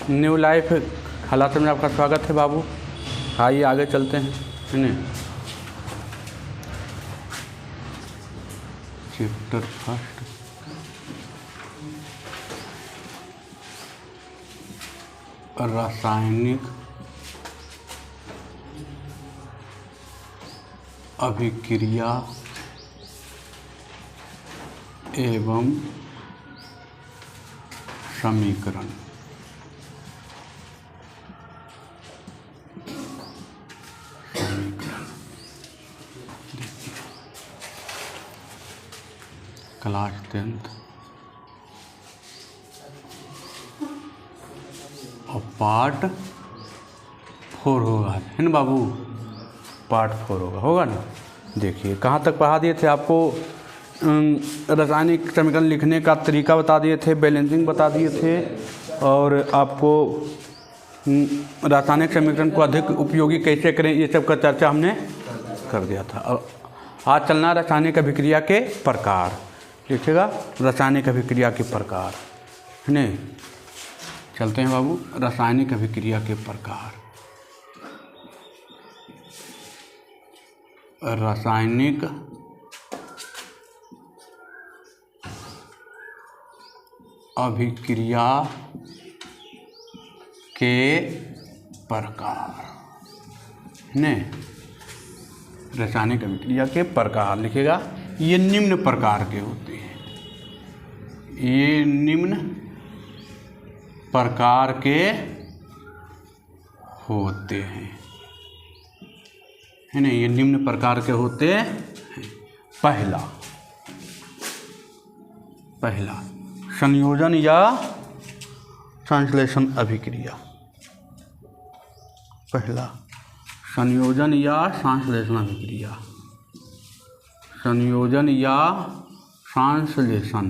New life हालात में आपका स्वागत है बाबू। आइए आगे चलते हैं, है ना। चैप्टर फर्स्ट, रासायनिक अभिक्रिया एवं समीकरण। क्लास 10th और पार्ट 4 होगा, है ना बाबू। पार्ट 4 होगा ना। देखिए कहाँ तक पढ़ा दिए थे आपको। रासायनिक समीकरण लिखने का तरीका बता दिए थे, बैलेंसिंग बता दिए थे, और आपको रासायनिक समीकरण को अधिक उपयोगी कैसे करें ये सब का चर्चा हमने कर दिया था। और आज चलना रासायनिक अभिक्रिया के प्रकार। लिखिएगा रासायनिक अभिक्रिया के प्रकार, है ना। चलते हैं बाबू, रासायनिक अभिक्रिया के प्रकार। रासायनिक अभिक्रिया के प्रकार, है ना। रासायनिक अभिक्रिया के प्रकार लिखेगा। ये निम्न प्रकार के होते हैं, ये निम्न प्रकार के होते हैं, है ना। ये निम्न प्रकार के होते हैं। पहला संयोजन या संश्लेषण अभिक्रिया। पहला संयोजन या संश्लेषण अभिक्रिया। संयोजन या संश्लेषण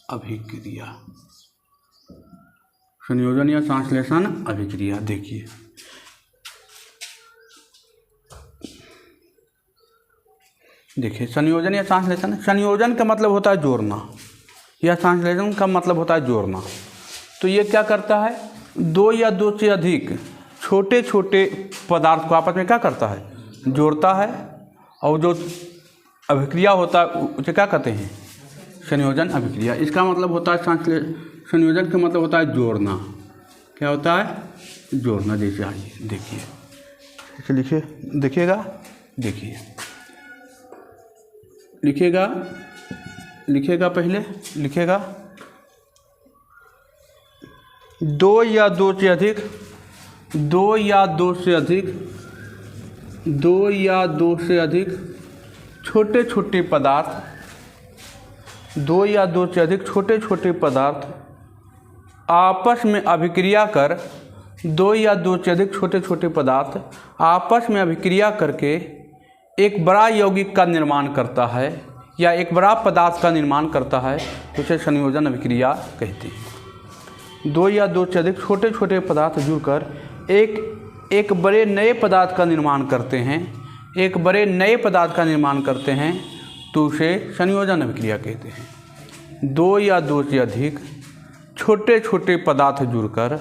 अभिक्रिया। संयोजन या संश्लेषण अभिक्रिया। देखिए संयोजन या संश्लेषण। संयोजन का मतलब होता है जोड़ना, या संश्लेषण का मतलब होता है जोड़ना। तो ये क्या करता है, दो या दो से अधिक छोटे छोटे पदार्थ को आपस में क्या करता है, जोड़ता है। और जो अभिक्रिया होता है उसे क्या कहते हैं, संयोजन अभिक्रिया। इसका मतलब होता है संयोजन का मतलब होता है जोड़ना। क्या होता है, जोड़ना। जैसे आइए देखिए, इसे देखिएगा पहले लिखेगा दो या दो से अधिक छोटे छोटे पदार्थ, आपस में अभिक्रिया कर, आपस में अभिक्रिया करके एक बड़ा यौगिक का निर्माण करता है या एक बड़ा पदार्थ का निर्माण करता है, तो उसे संयोजन अभिक्रिया कहते हैं। दो या दो से अधिक छोटे छोटे पदार्थ जुड़कर एक बड़े नए पदार्थ का निर्माण करते हैं, तो उसे संयोजन अभिक्रिया कहते हैं। दो या दो से अधिक छोटे छोटे पदार्थ जुड़कर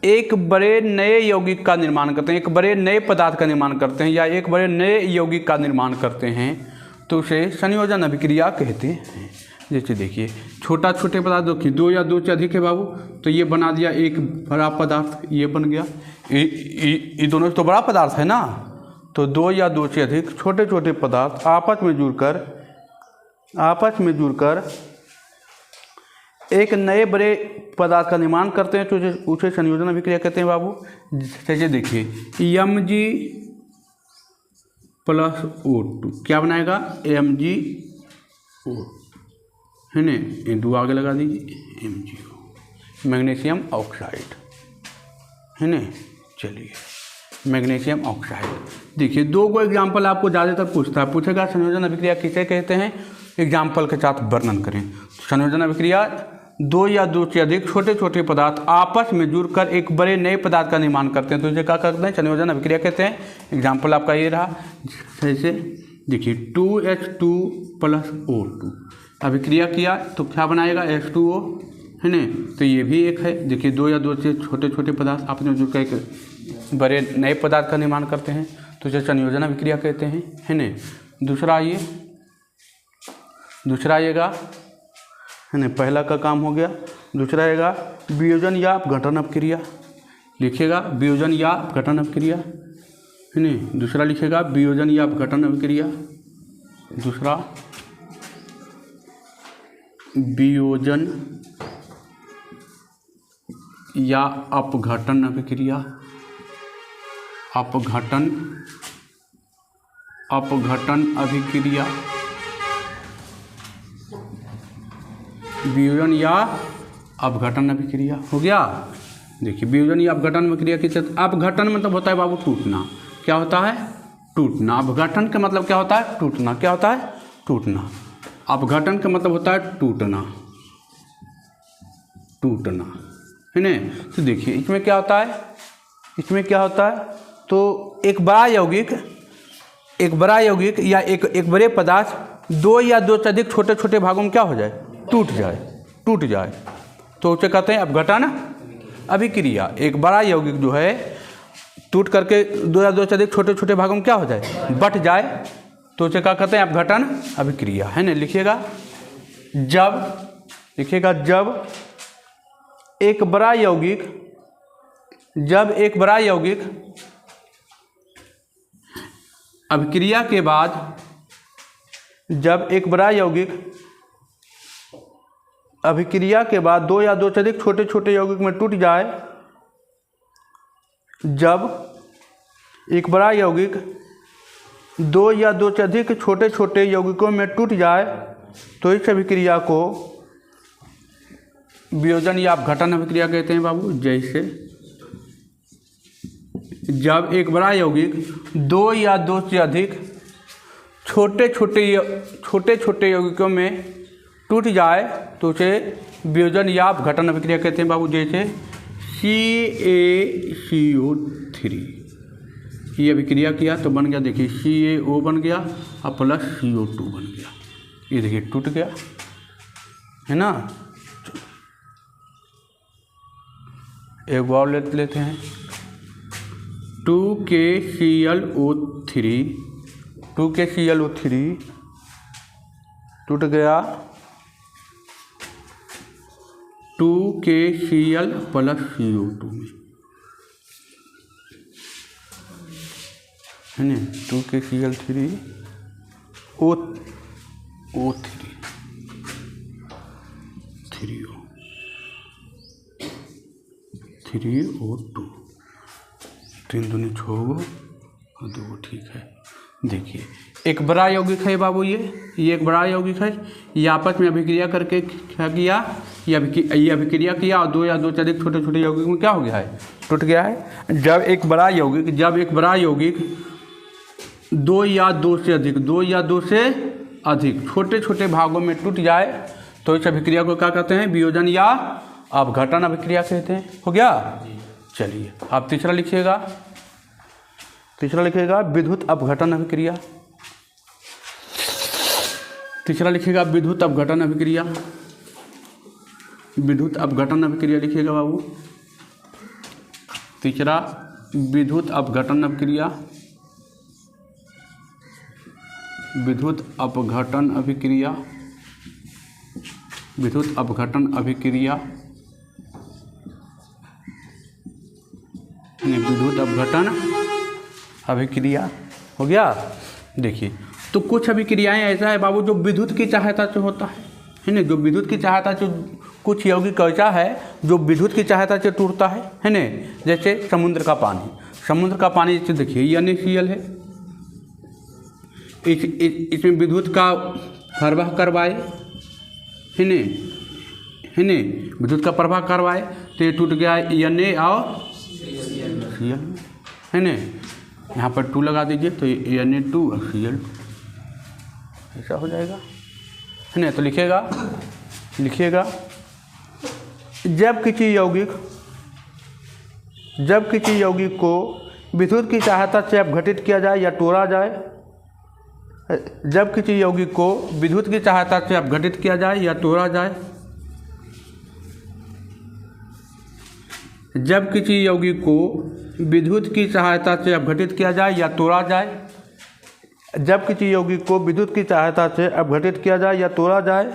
एक बड़े नए यौगिक का निर्माण करते हैं, एक बड़े नए पदार्थ का निर्माण करते हैं या एक बड़े नए यौगिक का निर्माण करते हैं, तो उसे संयोजन अभिक्रिया कहते हैं। जैसे देखिए छोटे पदार्थ, देखिए दो या दो से अधिक है बाबू, तो ये बना दिया एक बड़ा पदार्थ, ये बन गया। ये दोनों तो बड़ा पदार्थ है ना। तो दो या दो से अधिक छोटे छोटे पदार्थ आपस में जुड़कर एक नए बड़े पदार्थ का निर्माण करते हैं, तो उसे संयोजन अभिक्रिया कहते हैं बाबू। जैसे देखिए Mg+O2 क्या बनाएगा, MgO, है ना। ये दो आगे लगा दीजिए, MgO, मैग्नीशियम ऑक्साइड, है ना। चलिए मैग्नीशियम ऑक्साइड। देखिए दो को एग्जाम्पल आपको ज़्यादातर पूछेगा संयोजन अभिक्रिया किसे कहते हैं, एग्जाम्पल के साथ वर्णन करें। संयोजन अभिक्रिया दो या दो से अधिक छोटे छोटे पदार्थ आपस में जुड़कर एक बड़े नए पदार्थ का निर्माण करते हैं, तो इसे क्या करते हैं, संयोजन अभिक्रिया कहते हैं। एग्जाम्पल आपका ये रहा, जैसे देखिए 2H2 प्लस O2 अभिक्रिया किया तो क्या बनाएगा H2O, है ना। तो ये भी एक है। देखिए 2 या 2 से छोटे छोटे पदार्थ आपने जो कई बड़े नए पदार्थ का निर्माण करते हैं तो उसे संयोजन अभिक्रिया कहते हैं, है ना। दूसरा आएगा, है ना, पहला का काम हो गया। दूसरा आएगा वियोजन या अपघटन अभिक्रिया, लिखिएगा वियोजन या अपघटन अभिक्रिया, है ना। दूसरा लिखिएगा वियोजन या अपघटन अभिक्रिया। दूसरा वियोजन या अपघटन अभिक्रिया, अपघटन अभिक्रिया, वियोजन या अपघटन अभिक्रिया हो गया। देखिए वियोजन या अपघटन अभिक्रिया की अपघटन मतलब होता है बाबू टूटना। क्या होता है? टूटना। अपघटन का मतलब क्या होता है? टूटना। क्या होता है? टूटना। अपघटन का मतलब होता है टूटना, टूटना, है ना। तो देखिए इसमें क्या होता है, इसमें क्या होता है, तो एक बड़ा यौगिक या एक बड़े पदार्थ 2 या 2 से अधिक छोटे छोटे भागों में क्या हो जाए? टूट जाए तो उसे कहते हैं अपघटन अभिक्रिया। एक बड़ा यौगिक जो है टूट करके 2 या 2 से अधिक छोटे छोटे भागों में क्या हो जाए? बट जाए तो उसे क्या कहते हैं? अपघटन अभिक्रिया, है ना। लिखिएगा जब एक बड़ा यौगिक अभिक्रिया के बाद, जब एक बड़ा यौगिक अभिक्रिया के बाद 2 या 2 से अधिक छोटे छोटे यौगिक में टूट जाए, जब एक बड़ा यौगिक 2 या 2 से अधिक छोटे छोटे यौगिकों में टूट जाए तो इस अभिक्रिया को वियोजन या अपघटन अभिक्रिया कहते हैं बाबू। जैसे जब एक बड़ा यौगिक 2 या 2 से अधिक छोटे छोटे यौगिकों में टूट जाए तो उसे वियोजन या अपघटन अभिक्रिया कहते हैं बाबू। जैसे CaCO3 ये अभिक्रिया किया तो बन गया, देखिए CaO बन गया और प्लस CO2 बन गया। ये देखिए टूट गया, है ना। एक और लेते हैं 2KClO3 टूट गया 2KCl प्लस CO2 में, है ना। 2KCl3O3 3O2 3 दूनी 6 और 2 ठीक है। देखिए एक बड़ा यौगिक है बाबू, ये एक बड़ा यौगिक है। ये आपस में अभिक्रिया करके क्या किया? ये अभिक्रिया किया और 2 या 2 से अधिक छोटे छोटे यौगिक में क्या हो गया है? टूट गया है। जब एक बड़ा यौगिक 2 या 2 से अधिक छोटे छोटे भागों में टूट जाए तो इस अभिक्रिया को क्या कहते हैं? वियोजन या अपघटन अभिक्रिया कहते हैं। हो गया। चलिए आप तीसरा लिखिएगा विद्युत अपघटन अभिक्रिया। विद्युत अपघटन अभिक्रिया लिखिएगा बाबू। तीसरा विद्युत अपघटन अभिक्रिया। विद्युत अपघटन अभिक्रिया हो गया। देखिए तो कुछ अभिक्रियाएं ऐसा है बाबू जो विद्युत की सहायता से होता है ना। जो विद्युत की सहायता से, कुछ यौगिक ऐसा है जो विद्युत की सहायता से टूटता है ना। जैसे समुद्र का पानी जैसे देखिए NaCl है, इसमें विद्युत का प्रवाह करवाए, है ना, विद्युत का प्रवाह करवाए तो ये टूट गया Na और Cl, है ना। यहाँ पर 2 लगा दीजिए तो ये Na2 और Cl2 ऐसा हो जाएगा, है ना। तो लिखिएगा जब किसी यौगिक को विद्युत की सहायता से अपघटित किया जाए या तोड़ा जाए, जब किसी यौगिक को विद्युत की सहायता से अपघटित किया जाए या तोड़ा जाए, जब किसी यौगिक को विद्युत की सहायता से अपघटित किया जाए या तोड़ा जाए, जब किसी यौगिक को विद्युत की सहायता से अपघटित किया जाए या तोड़ा जाए,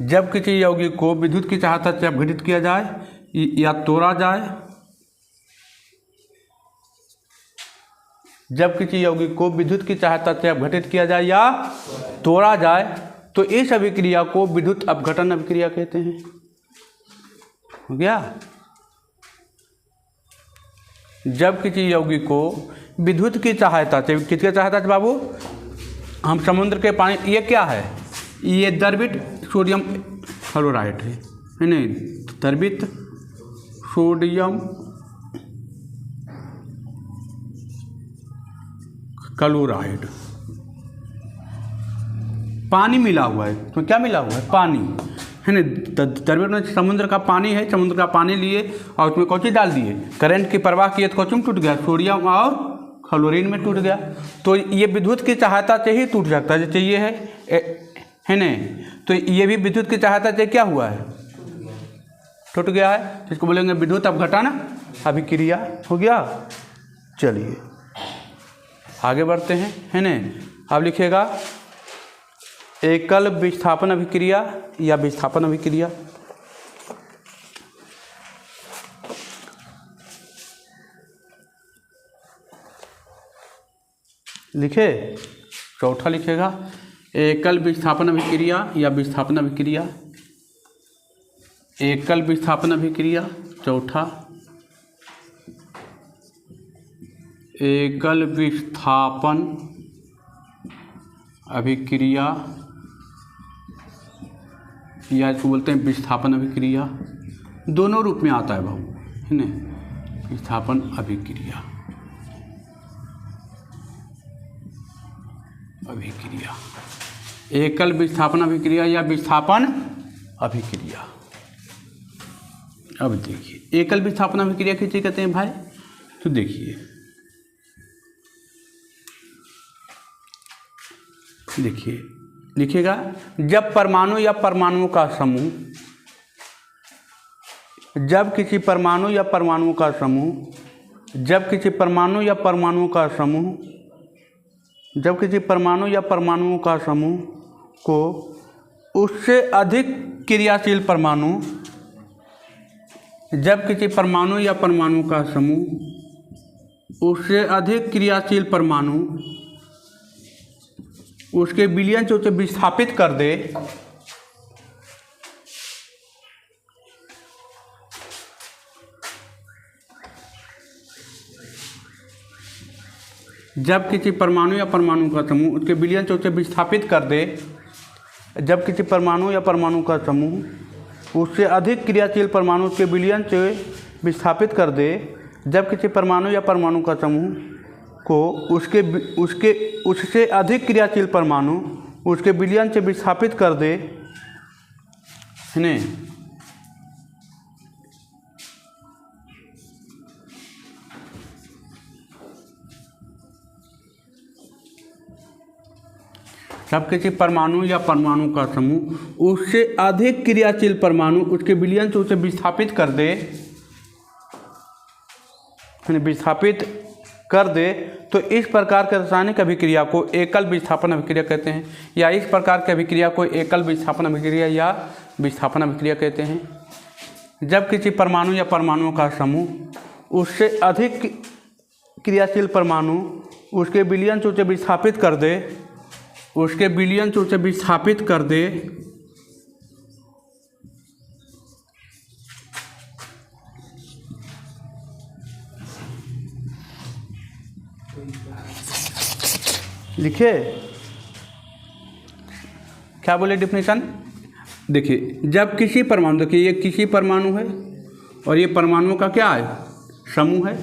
जब किसी यौगिक को विद्युत की सहायता से अपघटित किया जाए या तोड़ा जाए, जब किसी यौगिक को विद्युत की सहायता से अपघटित किया जाए या तोड़ा जाए, तो इस अभिक्रिया को विद्युत अपघटन अभिक्रिया कहते हैं। हो गया। जब किसी यौगिक को विद्युत की सहायता से, किसकी सहायता से बाबू? हम समुद्र के पानी, ये क्या है? ये द्रवित सोडियम क्लोराइड है नहीं, द्रवित सोडियम क्लोराइड, पानी मिला हुआ है। तो क्या मिला हुआ है? पानी है ना। द्रवित में समुद्र का पानी है, समुद्र का पानी लिए और उसमें कौन चीज डाल दिए? करंट की प्रवाह किए तो कौन टूट गया? सोडियम और क्लोरीन में टूट गया। तो ये विद्युत की सहायता से ही टूट सकता है। जैसे ये है ना, तो ये भी विद्युत की सहायता से क्या हुआ है? टूट गया है। जिसको बोलेंगे विद्युत अपघटन अभिक्रिया। हो गया। चलिए आगे बढ़ते हैं, है ना। अब लिखिएगा एकल विस्थापन अभिक्रिया या विस्थापन अभिक्रिया। लिखे, चौथा लिखेगा एकल विस्थापन अभिक्रिया या विस्थापन अभिक्रिया। एकल विस्थापन अभिक्रिया। चौथा एकल विस्थापन अभिक्रिया या इसको बोलते हैं विस्थापन अभिक्रिया। दोनों रूप में आता है बाबू, है ना। विस्थापन अभिक्रिया, अभिक्रिया, एकल विस्थापन अभिक्रिया या विस्थापन अभिक्रिया। अब देखिए एकल विस्थापन अभिक्रिया किसे कहते हैं भाई? तो देखिए लिखिएगा जब परमाणु या परमाणुओं का समूह, जब किसी परमाणु या परमाणुओं का समूह, जब किसी परमाणु या परमाणुओं का समूह, जब किसी परमाणु या परमाणुओं का समूह को उससे अधिक क्रियाशील परमाणु, जब किसी परमाणु या परमाणु का समूह उससे अधिक क्रियाशील परमाणु उसके विलयन से उसे विस्थापित कर दे, जब किसी परमाणु या परमाणु का समूह उसके विलयन से उसे विस्थापित कर दे, जब किसी परमाणु या परमाणु का समूह उससे अधिक क्रियाशील परमाणु उसके विलयन से विस्थापित कर दे, जब किसी परमाणु या परमाणु का समूह को उससे अधिक क्रियाशील परमाणु उसके विलयन से विस्थापित कर दे, है ना। जब किसी परमाणु या परमाणु का समूह उससे अधिक क्रियाशील परमाणु उसके विलयन से उसे विस्थापित कर दे, विस्थापित कर दे, तो इस प्रकार के रासायनिक अभिक्रिया को एकल विस्थापन अभिक्रिया कहते हैं, या इस प्रकार की अभिक्रिया को एकल विस्थापन अभिक्रिया या विस्थापन अभिक्रिया कहते हैं। जब किसी परमाणु या परमाणुओं का समूह उससे अधिक क्रियाशील परमाणु उसके विलयन से उसे विस्थापित कर दे, उसके विलयन से उसे विस्थापित कर दे, लिखिए क्या बोले डेफिनेशन। देखिए जब किसी परमाणु, देखिए ये किसी परमाणु है और ये परमाणुओं का क्या है? समूह है।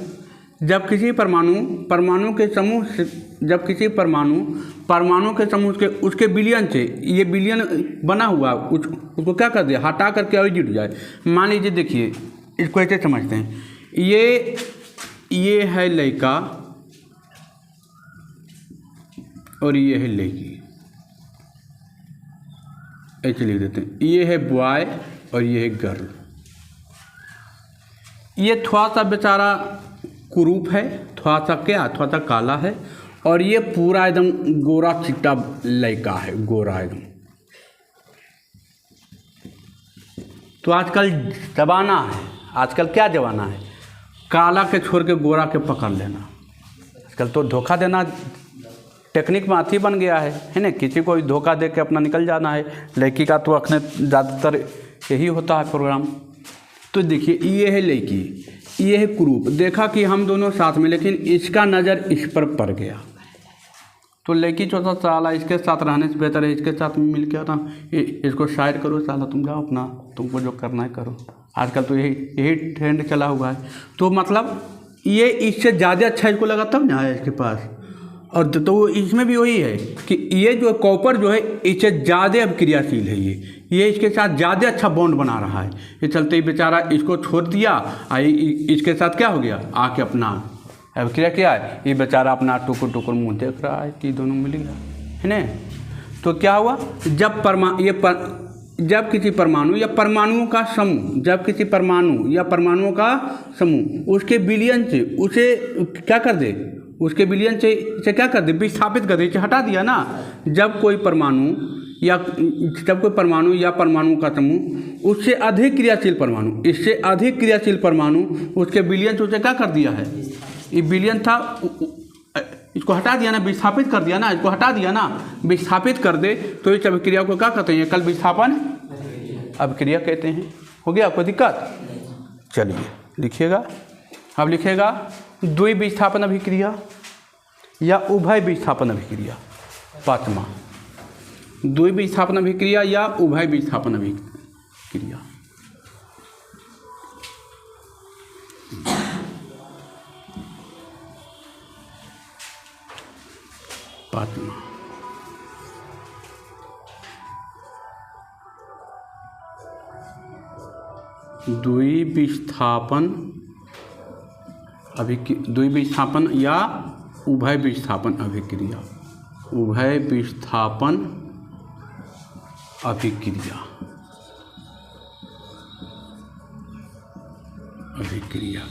जब किसी परमाणु के समूह से, जब किसी परमाणु के समूह के उसके विलयन से, ये विलयन बना हुआ उसको क्या कर दिया? हटा करके और जुड़ जाए। मान लीजिए देखिए इसको ऐसे समझते हैं, ये है लड़का और ये है लड़की, ऐसे लिख देते हैं। ये है बॉय और ये है गर्ल। ये थोड़ा सा बेचारा कुरूप है, थोड़ा सा काला है, और ये पूरा एकदम गोरा चिट्टा लड़का है, गोरा एकदम। तो आजकल जमाना है, आजकल क्या जमाना है, काला के छोड़ के गोरा के पकड़ लेना। आजकल तो धोखा देना टेक्निक में आती बन गया है ना। किसी को धोखा दे के अपना निकल जाना है। लड़की का तो अपने ज़्यादातर यही होता है प्रोग्राम। तो देखिए ये है लड़की, ये है कुरूप। देखा कि हम दोनों साथ में, लेकिन इसका नज़र इस पर पड़ गया। तो लड़की चौथा साला इसके साथ रहने से बेहतर है इसके साथ मिल के ना इसको साइड करो, साला तुम जाओ अपना, तुमको जो करना है करो। आजकल तो यही ट्रेंड चला हुआ है। तो मतलब ये इससे ज़्यादा अच्छा इसको लगा तब ना आया इसके पास। और तो इसमें भी वही है कि ये जो कॉपर जो है इससे ज़्यादा अब क्रियाशील है। ये इसके साथ ज़्यादा अच्छा बॉन्ड बना रहा है। ये चलते ही बेचारा इसको छोड़ दिया, इसके साथ क्या हो गया, आके अपना अब क्या है, ये बेचारा अपना टुकुर टुकुर मुँह देख रहा है कि दोनों मिल गया है ना। तो क्या हुआ, जब किसी परमाणु या परमाणुओं का समूह, जब किसी परमाणु या परमाणुओं का समूह उसके विलयन से उसे क्या कर दे, उसके विलयन से क्या कर दे, विस्थापित कर दे, इसे हटा दिया ना। जब कोई परमाणु या परमाणु का समूह उससे अधिक क्रियाशील परमाणु, इससे अधिक क्रियाशील परमाणु उसके विलयन से उसे क्या कर दिया है, ये विलयन था, इसको हटा दिया ना, विस्थापित कर दिया ना, इसको हटा दिया ना, विस्थापित कर दे, तो इस अभिक्रिया को क्या कहते हैं, एकल विस्थापन अभिक्रिया कहते हैं। हो गया कोई दिक्कत? चलिए लिखिएगा। अब लिखेगा द्वि विस्थापन अभिक्रिया या उभय विस्थापन अभिक्रिया। पांचवा, द्वि विस्थापन अभिक्रिया या उभय विस्थापन अभिक्रिया। पांचवा, द्वि विस्थापन या उभय विस्थापन अभिक्रिया। उभय विस्थापन अभिक्रिया,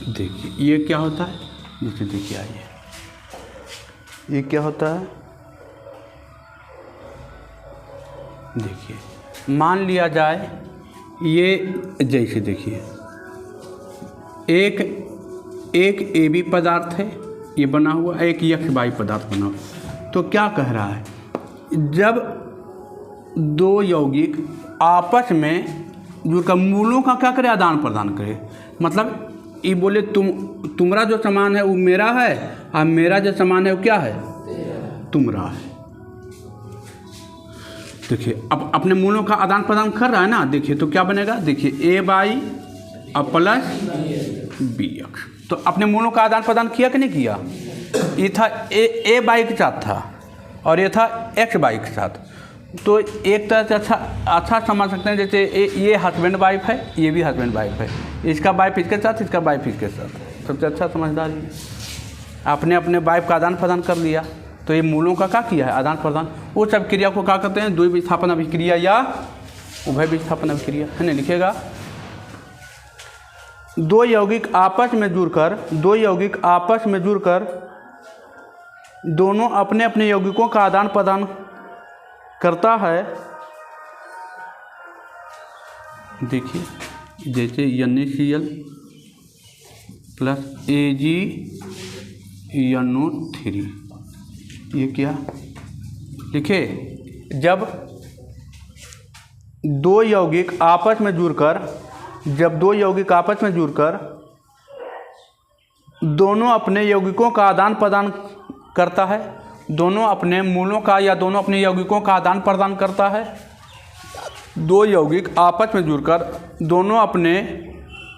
देखिए ये क्या होता है, जैसे देखिए आइए, ये क्या होता है, देखिए मान लिया जाए ये, जैसे देखिए एक AB पदार्थ है, ये बना हुआ, एक XY पदार्थ बना हुआ। तो क्या कह रहा है, जब दो यौगिक आपस में जुड़कर मूलों का क्या करे, आदान प्रदान करे। मतलब ये बोले तुम्हारा जो सामान है वो मेरा है, और मेरा जो सामान है वो क्या है, तुम्हारा है। देखिए अब अपने मूलों का आदान प्रदान कर रहा है ना। देखिए तो क्या बनेगा, देखिए AY प्लस BX। तो अपने मूलों का आदान प्रदान किया कि नहीं किया। ये था AY के साथ था और ये था XY के साथ। तो एक तरह से अच्छा समझ सकते हैं, जैसे ये हस्बैंड वाइफ है, ये भी हस्बैंड वाइफ है, इसका वाइफ इसके साथ, इसका वाइफ इसके साथ। सबसे अच्छा समझदारी आपने अपने वाइफ का आदान प्रदान कर लिया। तो ये मूलों का क्या किया है, आदान प्रदान। वो सब क्रिया को क्या कहते हैं, द्वि विस्थापन अभिक्रिया या उभय विस्थापन अभिक्रिया, है ना। लिखेगा दो यौगिक आपस में जुड़कर दोनों अपने अपने यौगिकों का आदान प्रदान करता है। देखिए जैसे NaCl प्लस AgNO3, ये क्या लिखे, जब दो यौगिक आपस में जुड़कर दोनों अपने यौगिकों का आदान प्रदान करता है, दोनों अपने मूलों का या दोनों अपने यौगिकों का आदान प्रदान करता है। दो यौगिक आपस में जुड़कर दोनों अपने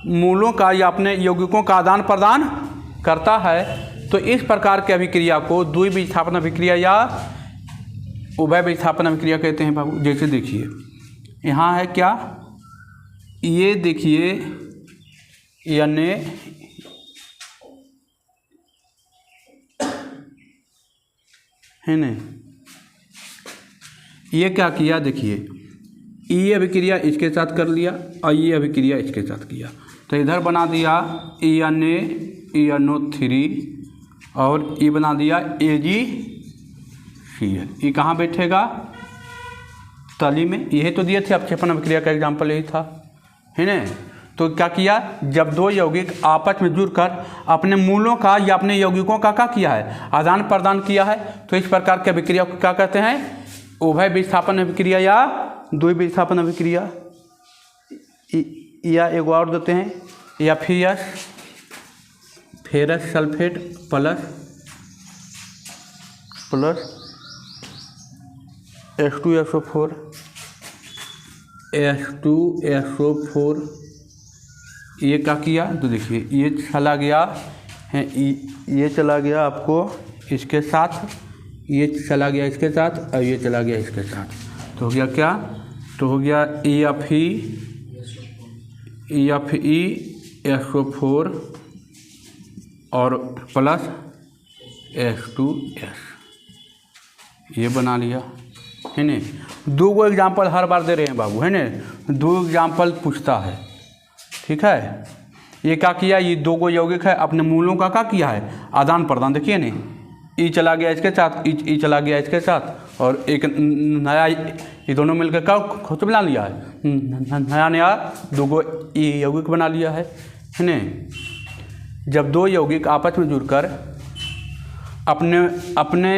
मूलों का या अपने यौगिकों का आदान प्रदान करता है। तो इस प्रकार की अभिक्रिया को द्वि विस्थापन अभिक्रिया या उभय विस्थापन अभिक्रिया कहते हैं बाबू। जैसे देखिए यहाँ है क्या, ये देखिए यानी है न, ये क्या किया देखिए, ये अभिक्रिया इसके साथ कर लिया और ये अभिक्रिया इसके साथ किया, तो इधर बना दिया NaNO3 और ये बना दिया AgCl। ये कहाँ बैठेगा? तली में। यही तो दिए थे अपक्षेपण अभिक्रिया का एग्जाम्पल, यही था, है ना। तो क्या किया, जब दो यौगिक आपस में जुड़कर अपने मूलों का या अपने यौगिकों का क्या किया है, आदान प्रदान किया है, तो इस प्रकार की अभिक्रिया को क्या कहते हैं? उभय विस्थापन अभिक्रिया या द्वि विस्थापन अभिक्रिया, या एक और देते हैं FeS, ferrous sulphate plus H2SO4, ये क्या किया, तो देखिए ये चला गया है, ये चला गया आपको इसके साथ, ये चला गया इसके साथ और ये चला गया इसके साथ, तो हो गया क्या, तो हो गया FeSO4 और प्लस H2S, ये बना लिया, है न। दो गो एग्जाम्पल हर बार दे रहे हैं बाबू, है न, दो एग्जाम्पल पूछता है, ठीक है। ये क्या किया, ये दो गो यौगिक है, अपने मूलों का क्या किया है, आदान प्रदान, देखिए नहीं, ई चला गया इसके साथ, ई चला गया इसके साथ, और एक नया, ये दोनों मिलकर क्या खुद बना लिया है, नया दो गो यौगिक बना लिया है न। जब दो यौगिक आपस में जुड़कर अपने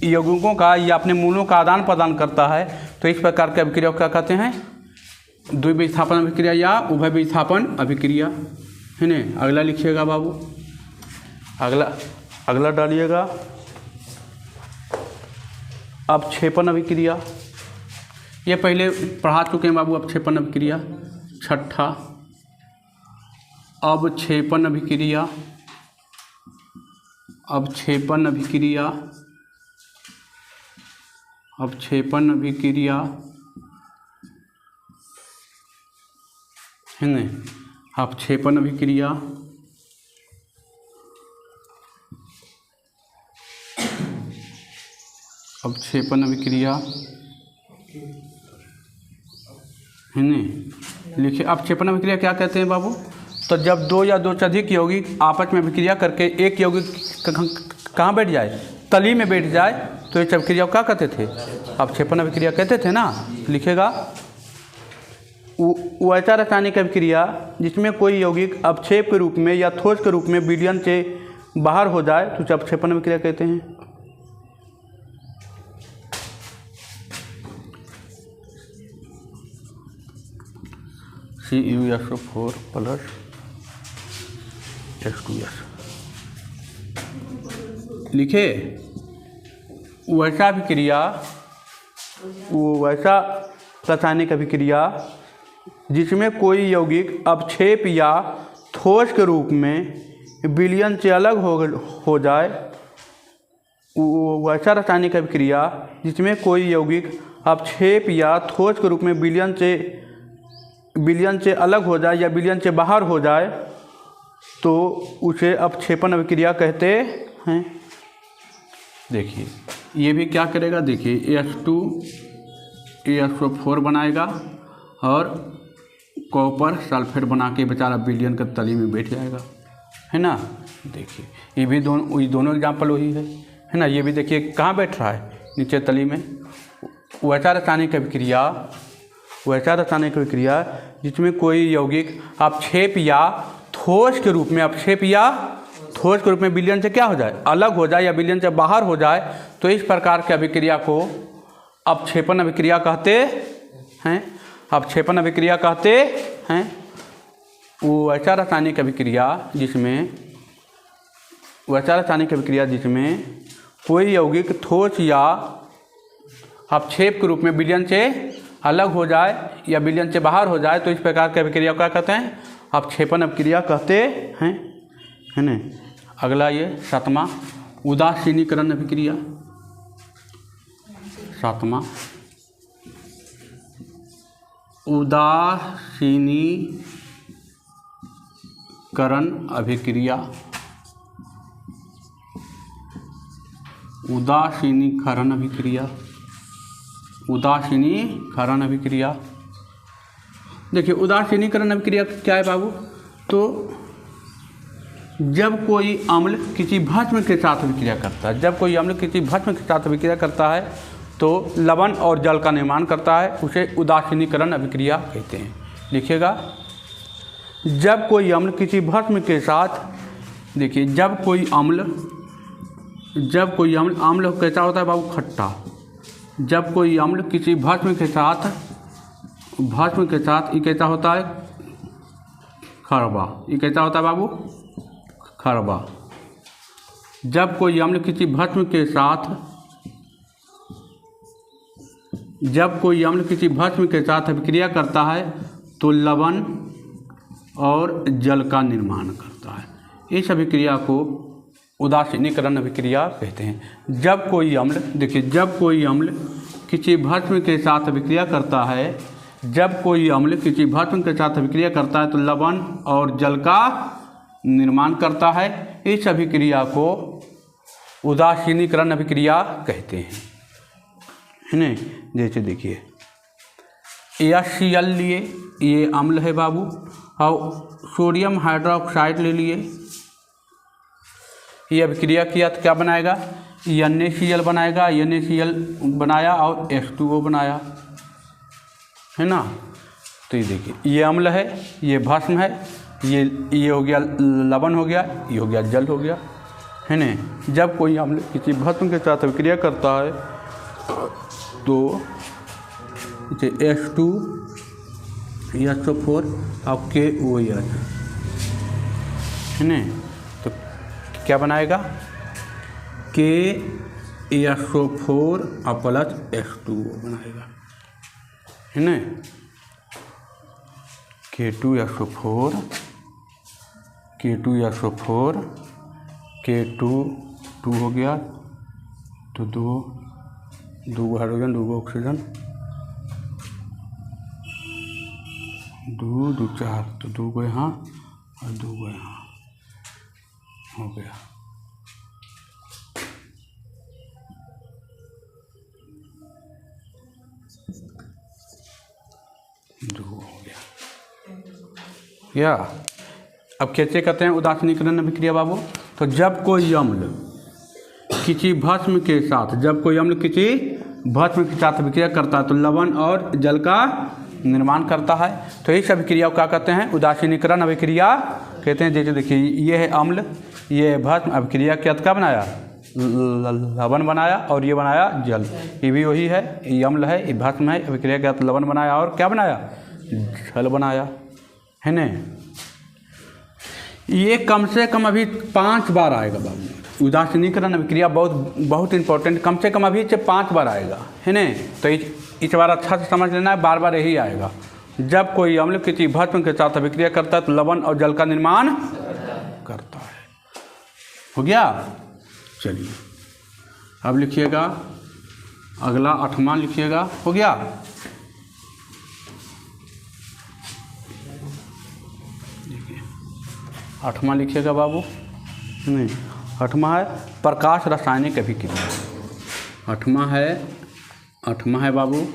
यौगिकों का या अपने मूलों का आदान प्रदान करता है, तो इस प्रकार के अभिक्रिया को क्या कहते हैं? द्वि विस्थापन अभिक्रिया या उभय विस्थापन अभिक्रिया, है न। अगला लिखिएगा बाबू, अगला डालिएगा अपक्षेपण अभिक्रिया। ये पहले पढ़ा चुके हैं बाबू, अपक्षेपण अभिक्रिया। छठा अवक्षेपण अभिक्रिया, अवक्षेपण अभिक्रिया, अवक्षेपण अभिक्रिया, है न। अपक्षेपण अभिक्रिया अपक्षेपण अभिक्रिया, है न। लिखिए अपक्षेपण अभिक्रिया क्या कहते हैं बाबू? तो जब दो या दो से अधिक यौगिक आपस में अभिक्रिया करके एक यौगिक कहाँ बैठ जाए, तली में बैठ जाए, तो इस अभिक्रिया को क्या कहते थे? अपक्षेपण अभिक्रिया कहते थे ना। लिखेगा वैसा रासायनिक अभिक्रिया जिसमें कोई यौगिक अपक्षेप के रूप में या ठोस के रूप में विलयन से बाहर हो जाए, तो उसे अपक्षेपण अभिक्रिया कहते हैं। CuSO4 plus H2S। लिखे वैसा अभिक्रिया, वैसा रासायनिक अभिक्रिया जिसमें कोई यौगिक अपक्षेप या ठोस के रूप में विलयन से अलग हो जाए, वैसा रासायनिक अभिक्रिया जिसमें कोई यौगिक अपक्षेप या ठोस के रूप में विलयन से अलग हो जाए या विलयन से बाहर हो जाए, तो उसे अपक्षेपण अभिक्रिया कहते हैं। देखिए ये भी क्या करेगा, देखिए H2SO4 बनाएगा और कॉपर सल्फेट बना के बेचारा विलयन का तली में बैठ जाएगा, है ना। देखिए ये भी दोनों एग्जाम्पल वही है ना। ये भी देखिए कहाँ बैठ रहा है, नीचे तली में। वैसा रासायनिक अभिक्रिया जिसमें कोई यौगिक अपक्षेप या ठोस के रूप में विलयन से क्या हो जाए, अलग हो जाए या विलयन से बाहर हो जाए, तो इस प्रकार के अभिक्रिया को अपक्षेपण अभिक्रिया कहते हैं। अपक्षेपण अभिक्रिया कहते हैं वो वैसा रासायनिक अभिक्रिया जिसमें कोई यौगिक ठोस या अपक्षेप के रूप में विलयन से अलग हो जाए या विलयन से बाहर हो जाए, तो इस प्रकार की अभिक्रिया क्या कहते हैं? अपक्षेपण अभिक्रिया कहते हैं, है न। अगला ये सातवां उदासीनीकरण अभिक्रिया। सातवां करण अभिक्रिया, उदासीनीकरण अभिक्रिया, उदासीनीकरण अभिक्रिया। देखिए उदासीनीकरण अभिक्रिया क्या है बाबू? तो जब कोई अम्ल किसी भस्म के साथ अभिक्रिया करता है, जब कोई अम्ल किसी भस्म के साथ अभिक्रिया करता है तो लवण और जल का निर्माण करता है, उसे उदासीनीकरण अभिक्रिया कहते हैं। लिखिएगा, जब कोई अम्ल किसी भस्म के साथ, देखिए जब कोई अम्ल अम्ल कैसा होता है बाबू? खट्टा। जब कोई अम्ल किसी भस्म के साथ ये कैसा होता है? खरबा। ये कैसा होता है बाबू? खरबा। जब कोई अम्ल किसी भस्म के साथ अभिक्रिया करता है तो लवण और जल का निर्माण करता है। इस अभिक्रिया को उदासीनीकरण अभिक्रिया कहते हैं। जब कोई अम्ल, देखिए जब कोई अम्ल किसी भस्म के साथ अभिक्रिया करता है, जब कोई अम्ल किसी भस्म के साथ अभिक्रिया करता है तो लवण और जल का निर्माण करता है। इस अभिक्रिया को उदासीनीकरण अभिक्रिया कहते हैं, है ना। जैसे देखिए HCl लिए, ये अम्ल है बाबू, और सोडियम हाइड्रोक्साइड ले लिए, ये अभिक्रिया किया तो क्या बनाएगा? NaCl बनाएगा। NaCl बनाया और H2O बनाया, है ना। तो ये देखिए ये अम्ल है, ये भस्म है, ये हो गया लवण हो गया, ये हो गया जल हो गया, है ना। जब कोई अम्ल किसी भस्म के साथ अभिक्रिया करता है तो इसे H2 SO4 और KOH, है ना। तो क्या बनाएगा? KSO4 और प्लस H2O बनाएगा, है ना। K2SO4 K2 हो गया, तो दो हाइड्रोजन, दो ऑक्सीजन, दो 4, तो 2 को यहाँ और 2 को यहाँ हो गया। या अब कैसे कहते हैं उदासीनीकरण अभिक्रिया बाबू? तो जब कोई अम्ल किसी भस्म के साथ अभिक्रिया करता है तो लवण और जल का निर्माण करता है। तो इस अभिक्रिया को क्या कहते हैं? उदासीनीकरण अभिक्रिया कहते हैं। जैसे देखिए ये है अम्ल, ये भस्म, अभिक्रिया क्या बनाया? लवण बनाया, और ये बनाया जल। ये भी वही है, ये अम्ल है, ये भस्म है, अभिक्रिया क्या लवण बनाया और क्या बनाया? जल बनाया, है ना। ये कम से कम अभी 5 बार आएगा बाबू। उदासीनीकरण अभिक्रिया बहुत इंपॉर्टेंट, कम से कम अभी से 5 बार आएगा, है ना। तो इस बार अच्छा से समझ लेना है, बार बार यही आएगा। जब कोई अम्ल किसी भस्म के साथ अभिक्रिया करता है तो लवण और जल का निर्माण करता है। हो गया? चलिए अब लिखिएगा अगला 8वां लिखिएगा। हो गया? देखिए 8वां लिखिएगा बाबू। नहीं, 8वां है प्रकाश रासायनिक अभिक्रिया। 8वां है बाबू,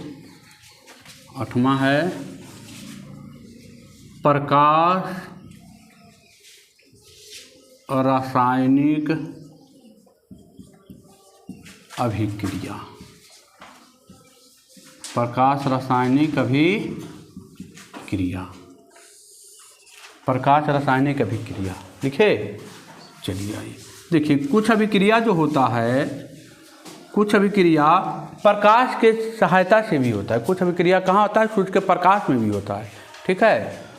8वां है प्रकाश रासायनिक अभिक्रिया। प्रकाश रासायनिक अभिक्रिया, प्रकाश रासायनिक अभिक्रिया लिखे। चलिए आइए देखिए, कुछ अभिक्रिया जो होता है, कुछ अभिक्रिया प्रकाश के सहायता से भी होता है। कुछ अभिक्रिया कहाँ होता है? सूर्य के प्रकाश में भी होता है, ठीक है।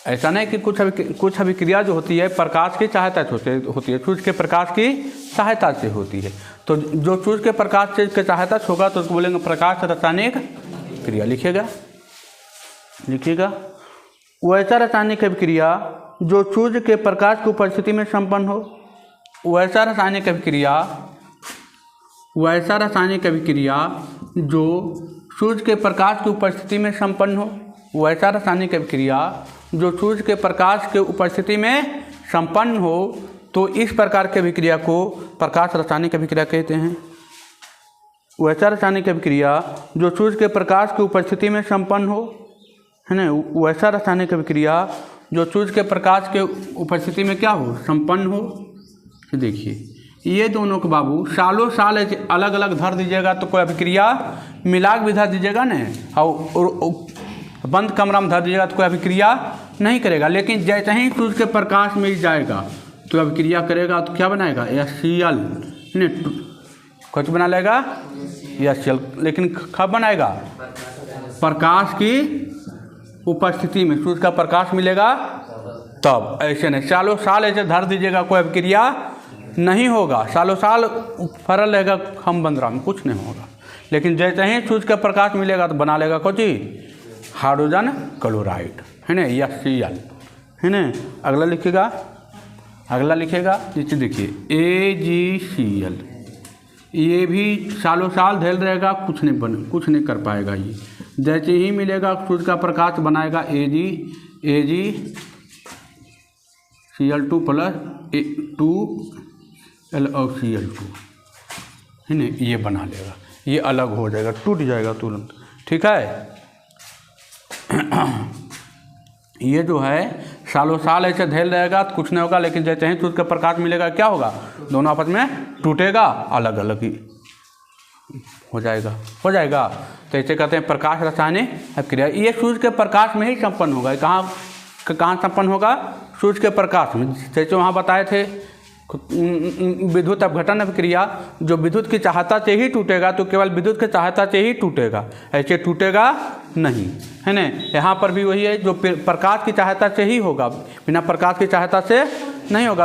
ऐसा नहीं कि कुछ अभिक्रिया जो होती है प्रकाश की सहायता से होती है, सूर्य के प्रकाश की सहायता से होती है। तो जो सूर्य के प्रकाश के सहायता से होगा तो उसको बोलेंगे प्रकाश रासायनिक क्रिया। लिखिएगा वैसा रासायनिक अभिक्रिया जो सूर्य के प्रकाश की उपस्थिति में संपन्न हो, वैसा रासायनिक अभिक्रिया जो सूर्य के प्रकाश की उपस्थिति में संपन्न हो, वैसा रासायनिक अभिक्रिया जो सूर्य के प्रकाश के उपस्थिति में संपन्न हो तो इस प्रकार की अभिक्रिया को प्रकाश रासायनिक अभिक्रिया कहते हैं। वैसा रासायनिक अभिक्रिया जो सूर्य के प्रकाश की उपस्थिति में संपन्न हो, है ना, वैसा रासायनिक अभिक्रिया जो सूर्य के प्रकाश के उपस्थिति में क्या हो, संपन्न हो। देखिए ये दोनों को बाबू सालों साल अलग अलग धर दीजिएगा तो कोई अभिक्रिया मिला के भी धर दीजिएगा ना, और बंद कमरा में धर दीजिएगा तो कोई अभिक्रिया नहीं करेगा। लेकिन जैसे ही सूर्य के प्रकाश में जाएगा तो अभिक्रिया करेगा, तो क्या बनाएगा, HCl, कुछ बना लेगा HCl। लेकिन कब बनाएगा, प्रकाश की उपस्थिति में, सूर्य का प्रकाश मिलेगा तब। ऐसे नहीं सालों साल ऐसे धर दीजिएगा कोई अभिक्रिया नहीं होगा, सालों साल फरल रहेगा हम बंदरा में, कुछ नहीं होगा। लेकिन जैसे ही सूर्य का प्रकाश मिलेगा तो बना लेगा कुछ हाइड्रोजन क्लोराइड, है ना, HCl, है ना। अगला लिखिएगा, अगला लिखेगा नीचे देखिए AgCl। ये भी सालों साल धैल रहेगा, कुछ नहीं कर पाएगा। ये जैसे ही मिलेगा सूर्य का प्रकाश बनाएगा AgCl2 प्लस 2LoCl2, है ना, ये बना लेगा, ये अलग हो जाएगा, टूट जाएगा तुरंत, ठीक है। ये जो है सालों साल ऐसे धैल रहेगा तो कुछ नहीं होगा, लेकिन जैसे ही सूर्य का प्रकाश मिलेगा क्या होगा, दोनों आपस में टूटेगा, अलग अलग ही हो जाएगा। तो ऐसे कहते हैं प्रकाश रासायनिक अभिक्रिया। ये सूर्य के प्रकाश में ही संपन्न होगा। कहाँ संपन्न होगा, सूर्य के प्रकाश में। जैसे वहाँ बताए थे विद्युत अपघटन अभिक्रिया, जो विद्युत की सहायता से ही टूटेगा, तो केवल विद्युत की सहायता से ही टूटेगा, ऐसे टूटेगा नहीं, है ना। यहाँ पर भी वही है, जो प्रकाश की सहायता से ही होगा, बिना प्रकाश की सहायता से नहीं होगा।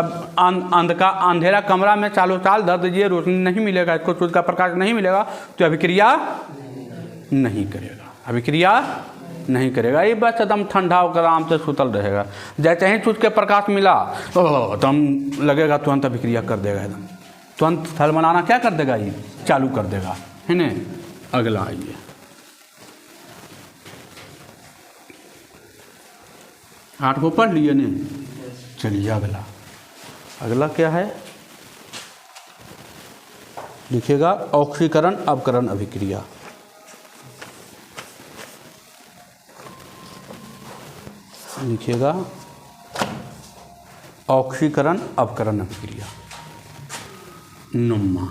अंधेरा कमरा में सालों साल धर दीजिए, रोशनी नहीं मिलेगा, इसको सूर्य का प्रकाश नहीं मिलेगा तो अभिक्रिया नहीं करेगा। ये बस एकदम ठंडा होकर आराम से सुतल रहेगा। जैसे ही सूर्य के प्रकाश मिला तो हम लगेगा तुरंत अभिक्रिया कर देगा, एकदम तुरंत थर्मलाना क्या कर देगा, ये चालू कर देगा, है ना। अगला आइए, आठ को पढ़ लिए ने, चलिए अगला क्या है, लिखिएगा ऑक्सीकरण अपकरण अभिक्रिया। लिखिएगा ऑक्सीकरण अपकरण अभिक्रिया, नुम्मा।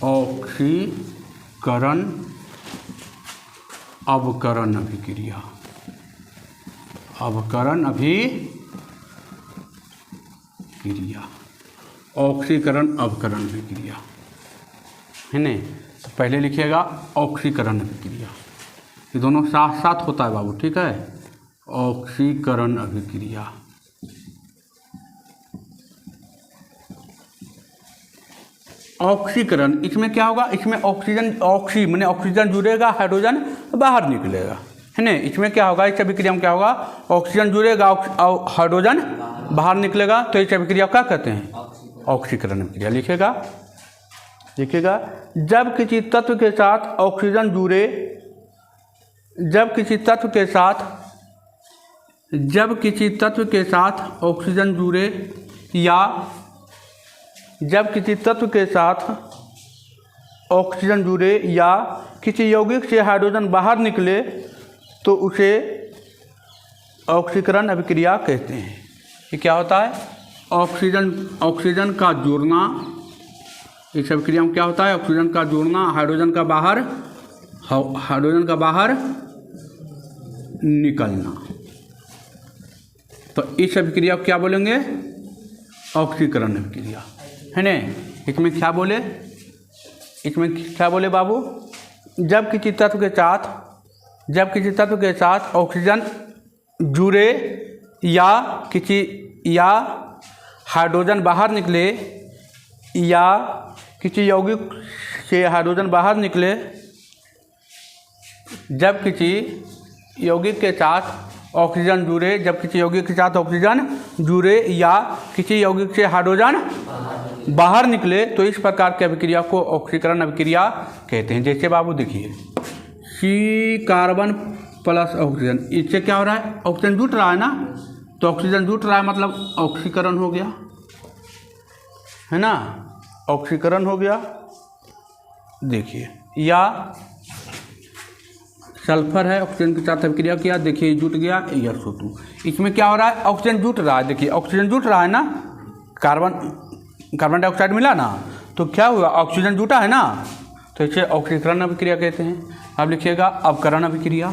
ऑक्सीकरण अपकरण अभिक्रिया, अपकरण अभिक्रिया, ऑक्सीकरण अपकरण अभिक्रिया, है ना। तो पहले लिखिएगा ऑक्सीकरण अभिक्रिया, ये दोनों साथ साथ होता है बाबू, ठीक है। ऑक्सीकरण अभिक्रिया, ऑक्सीकरण, इसमें क्या होगा, इसमें ऑक्सी माने ऑक्सीजन जुड़ेगा, हाइड्रोजन बाहर निकलेगा, है ना। इसमें क्या होगा, इस अभिक्रिया में क्या होगा, ऑक्सीजन जुड़ेगा और हाइड्रोजन बाहर निकलेगा, तो इस अभिक्रिया को क्या कहते हैं, ऑक्सीकरण अभिक्रिया। लिखिएगा जब किसी तत्व के साथ ऑक्सीजन जुड़े, जब किसी तत्व के साथ ऑक्सीजन जुड़े, या जब किसी तत्व के साथ ऑक्सीजन जुड़े या किसी यौगिक से हाइड्रोजन बाहर निकले तो उसे ऑक्सीकरण अभिक्रिया कहते हैं। ये क्या होता है, ऑक्सीजन का जुड़ना, इस अभिक्रिया में क्या होता है, ऑक्सीजन का जुड़ना, हाइड्रोजन का बाहर निकलना। तो इस अभिक्रिया को क्या बोलेंगे, ऑक्सीकरण अभिक्रिया, है ना। इसमें क्या बोले बाबू, जब किसी तत्व के साथ ऑक्सीजन जुड़े या हाइड्रोजन बाहर निकले, या किसी यौगिक से हाइड्रोजन बाहर निकले, जब किसी यौगिक के साथ ऑक्सीजन जुड़े, या किसी यौगिक से हाइड्रोजन बाहर निकले, तो इस प्रकार की अभिक्रिया को ऑक्सीकरण अभिक्रिया कहते हैं। जैसे बाबू देखिए C कार्बन प्लस ऑक्सीजन, इससे क्या हो रहा है, ऑक्सीजन जुट रहा है ना, तो ऑक्सीजन जुट रहा है मतलब ऑक्सीकरण हो गया, है ना, ऑक्सीकरण हो गया। देखिए, या सल्फर है, ऑक्सीजन के साथ अभिक्रिया किया, देखिए जुट गया SO2। इसमें क्या हो रहा है, ऑक्सीजन जुट रहा है, देखिए ऑक्सीजन जुट रहा है ना, कार्बन डाइऑक्साइड मिला ना, तो क्या हुआ, ऑक्सीजन जुटा है ना, तो इसे ऑक्सीकरण अभिक्रिया कहते हैं। अब लिखिएगा अवकरण अभिक्रिया,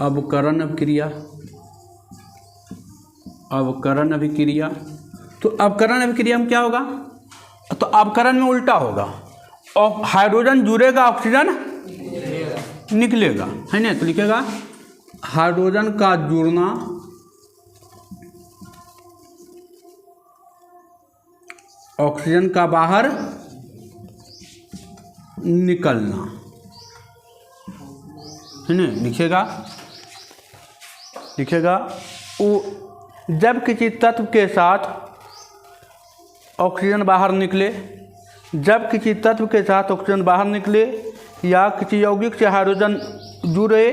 अवकरण अभिक्रिया, अवकरण अभिक्रिया। तो अवकरण अभिक्रिया में क्या होगा, तो अवकरण में उल्टा होगा, और हाइड्रोजन जुड़ेगा, ऑक्सीजन निकलेगा, है ना। तो लिखेगा हाइड्रोजन का जुड़ना ऑक्सीजन का बाहर निकलना, है ना। लिखेगा वो जब किसी तत्व के साथ ऑक्सीजन बाहर निकले, जब किसी तत्व के साथ ऑक्सीजन बाहर निकले या किसी यौगिक से हाइड्रोजन जुड़े,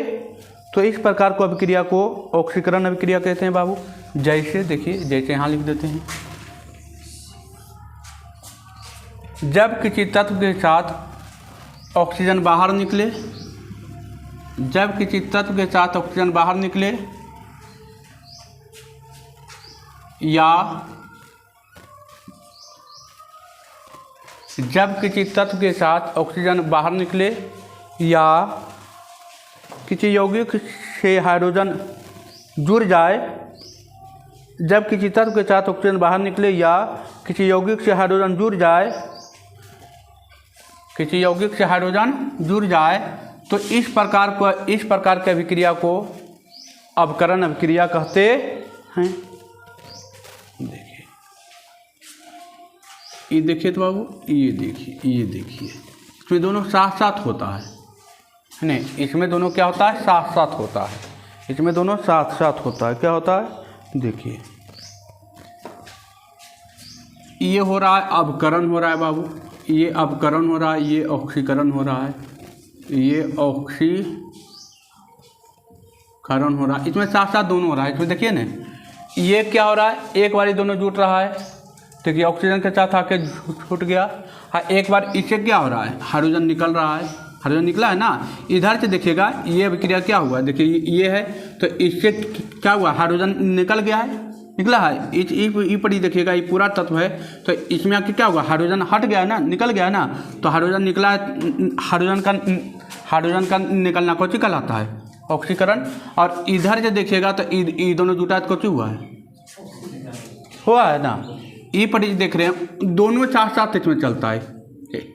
तो इस प्रकार को अभिक्रिया को ऑक्सीकरण अभिक्रिया कहते हैं बाबू। जैसे देखिए, जैसे यहाँ लिख देते हैं, जब किसी तत्व के साथ ऑक्सीजन बाहर निकले, जब किसी तत्व के साथ ऑक्सीजन बाहर निकले या जब किसी तत्व के साथ ऑक्सीजन बाहर निकले या किसी यौगिक से हाइड्रोजन जुड़ जाए, जब किसी तत्व के साथ ऑक्सीजन बाहर निकले या किसी यौगिक से हाइड्रोजन जुड़ जाए, किसी यौगिक से हाइड्रोजन जुड़ जाए, तो इस प्रकार की अभिक्रिया को अवकरण अभिक्रिया कहते हैं। देखिए, ये देखिए तो बाबू, ये देखिए, इसमें दोनों साथ साथ होता है नहीं, इसमें दोनों क्या होता है, साथ साथ होता है, इसमें दोनों साथ साथ होता है। क्या होता है, देखिए ये हो रहा है अवकरण हो रहा है बाबू, ये अवकरण हो रहा है, ये ऑक्सीकरण हो रहा है, ये ऑक्सीकरण हो रहा है, इसमें साथ साथ दोनों हो रहा है। इसमें देखिए ना, ये क्या हो रहा है, एक बार दोनों जुट रहा है, देखिए ऑक्सीजन के साथ आके छूट गया, हाँ एक बार इससे क्या हो रहा है, हाइड्रोजन निकल रहा है, हाइड्रोजन निकला है ना, इधर से देखिएगा ये अभिक्रिया क्या हुआ, देखिए ये है, तो इससे क्या हुआ, हाइड्रोजन निकल गया है, निकला है, ई पर ही देखिएगा, ये पूरा तत्व है, तो इसमें आके क्या हुआ, हाइड्रोजन हट गया है ना, निकल गया है ना, तो हाइड्रोजन निकला है, हाइड्रोजन का निकलना कौन सी कहलाता है, ऑक्सीकरण। और इधर से देखिएगा तो ये दोनों जुटा कौन सी हुआ है ना, ई पर ही देख रहे हैं, दोनों साथ साथ इसमें चलता है,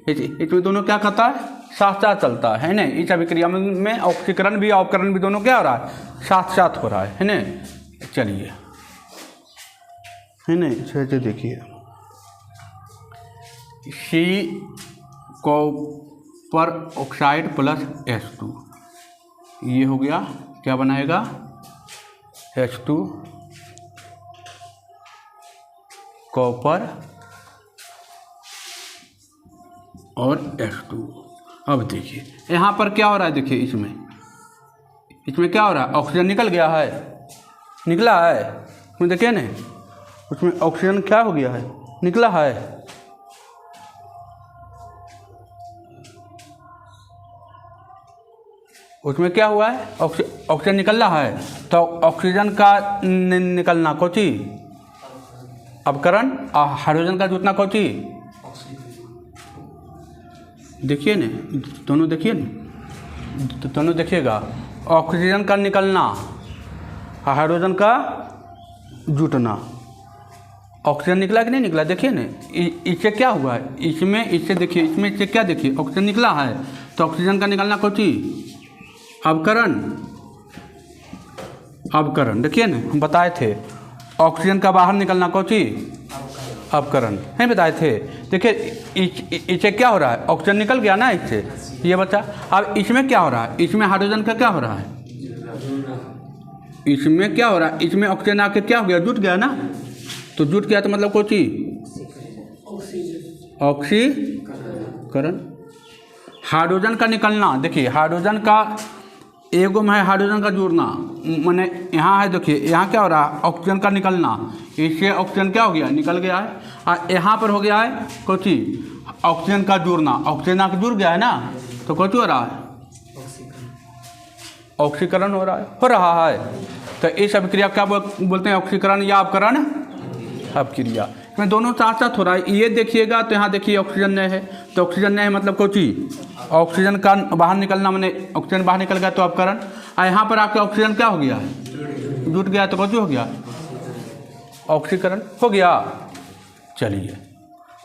इसमें दोनों क्या कहता है, साथ साथ चलता है ना। इस अभिक्रिया में ऑक्सीकरण भी अवकरण भी दोनों क्या हो रहा है, साथ साथ हो रहा है ना। चलिए, है ना, ऐसे देखिए, सी कॉपर ऑक्साइड प्लस H2, ये हो गया, क्या बनाएगा, H2 कॉपर और H2। अब देखिए यहाँ पर क्या हो रहा है, देखिए इसमें क्या हो रहा है, ऑक्सीजन निकल गया है, निकला है, उसमें देखिए ना, उसमें ऑक्सीजन क्या हो गया है, निकला है, उसमें क्या हुआ है, ऑक्सीजन निकल रहा है, तो ऑक्सीजन का निकलना कौची, अवकरण, और हाइड्रोजन का जुटना कौची, देखिए ना, दोनों देखिए ना, दोनों देखिएगा, ऑक्सीजन का निकलना, हाइड्रोजन का जुटना, ऑक्सीजन निकला कि नहीं निकला, देखिए ना, इससे क्या हुआ है, इससे देखिए, इससे क्या देखिए, ऑक्सीजन निकला है, तो ऑक्सीजन का निकलना कौची, अवकरण, देखिए ना, हम बताए थे, ऑक्सीजन का बाहर निकलना कौची, अवकरण, नहीं बताए थे। देखिए इससे क्या हो रहा है, ऑक्सीजन निकल गया ना इससे, ये बचा। अब इसमें क्या हो रहा है, इसमें हाइड्रोजन का क्या हो रहा है, इसमें क्या हो रहा है, इसमें ऑक्सीजन आके क्या हो गया, जुट गया ना, तो जुट गया तो मतलब कौची, ऑक्सीकरण। हाइड्रोजन का निकलना, देखिए हाइड्रोजन का एगो में है हाइड्रोजन का जुड़ना, मैंने यहाँ है, देखिए यहाँ क्या हो रहा है, ऑक्सीजन का निकलना, इससे ऑक्सीजन क्या हो गया, निकल गया है। और यहाँ पर हो गया है कोची, ऑक्सीजन का जुड़ना, ऑक्सीजन आके जुड़ गया है ना, तो कोची हो रहा है, ऑक्सीकरण हो रहा है। तो इस अभिक्रिया क्या बोलते हैं, ऑक्सीकरण या अपकरण अभिक्रिया। इसमें दोनों साथ साथ हो रहा है। ये देखिएगा तो यहाँ देखिए ऑक्सीजन नहीं है, तो ऑक्सीजन नहीं है मतलब कोची, ऑक्सीजन का बाहर निकलना, मैंने ऑक्सीजन बाहर निकल गया तो अपकरण। और यहाँ पर आपका ऑक्सीजन क्या हो गया है, जुट गया, तो कोची हो गया, ऑक्सीकरण हो गया। चलिए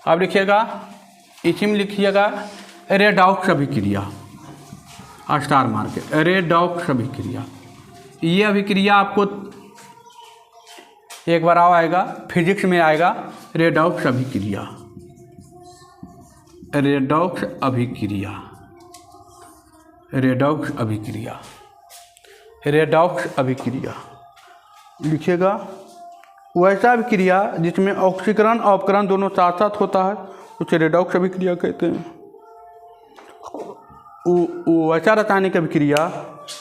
अब लिखिएगा, इसी में लिखिएगा रेडॉक्स अभिक्रिया, स्टार मार के, रेडॉक्स अभिक्रिया। ये अभिक्रिया आपको एक बार आएगा, फिजिक्स में आएगा, रेडॉक्स अभिक्रिया, रेडॉक्स अभिक्रिया, रेडॉक्स अभिक्रिया, रेडॉक्स अभिक्रिया लिखिएगा। वैसा अभिक्रिया जिसमें ऑक्सीकरण और अपकरण दोनों साथ साथ होता है उसे रेडॉक्स अभिक्रिया कहते हैं। वैसा रासायनिक अभिक्रिया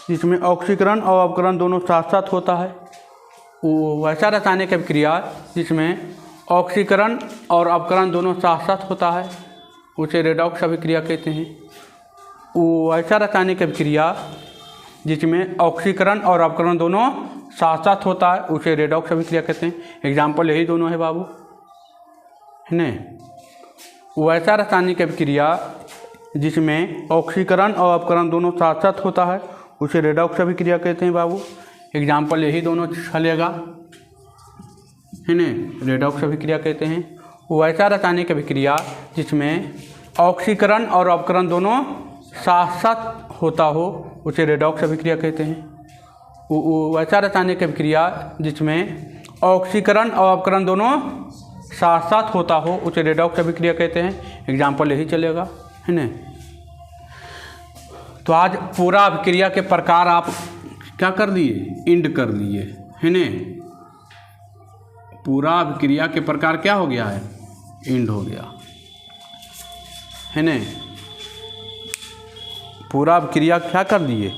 जिसमें ऑक्सीकरण और अपकरण दोनों साथ साथ होता है, वैसा रासायनिक अभिक्रिया जिसमें ऑक्सीकरण और अपकरण दोनों साथ साथ होता है उसे रेडॉक्स अभिक्रिया कहते हैं। वैसा रासायनिक अभिक्रिया जिसमें ऑक्सीकरण और अपकरण दोनों साथ साथ होता है उसे रेडॉक्स अभिक्रिया कहते हैं। एग्जाम्पल यही दोनों है बाबू, है ना। वैसा रासायनिक अभिक्रिया जिसमें ऑक्सीकरण और अपकरण दोनों साथ साथ होता है उसे रेडॉक्स अभिक्रिया कहते हैं बाबू। एग्जाम्पल यही दोनों चलेगा, है ना, रेडॉक्स अभिक्रिया कहते हैं। वैसा रासायनिक अभिक्रिया जिसमें ऑक्सीकरण और अपकरण दोनों साथ साथ होता हो उसे रेडॉक्स अभिक्रिया कहते हैं। वैसा रासायनिक अभिक्रिया जिसमें ऑक्सीकरण और अपकरण दोनों साथ साथ होता हो उसे रेडॉक्स अभिक्रिया कहते हैं। एग्जाम्पल यही चलेगा, है ना। तो आज पूरा अभिक्रिया के प्रकार आप क्या कर दिए, इंड कर दिए, है ना। पूरा अभिक्रिया के प्रकार क्या हो गया है, इंड हो गया, है ना। पूरा अभिक्रिया क्या कर दिए,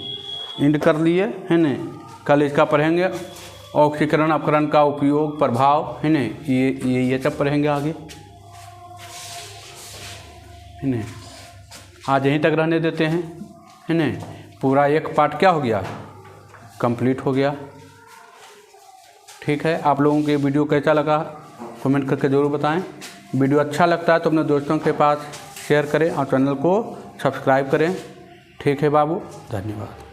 इंड कर लिए, है ना। कल इसका पढ़ेंगे, ऑक्सीकरण अपकरण का उपयोग, प्रभाव, है ना, ये सब पढ़ेंगे आगे, है ना। आज यहीं तक रहने देते हैं, है ना। पूरा एक पार्ट क्या हो गया, कंप्लीट हो गया। ठीक है, आप लोगों को ये वीडियो कैसा लगा कमेंट करके ज़रूर बताएं। वीडियो अच्छा लगता है तो अपने दोस्तों के पास शेयर करें और चैनल को सब्सक्राइब करें। ठीक है बाबू, धन्यवाद।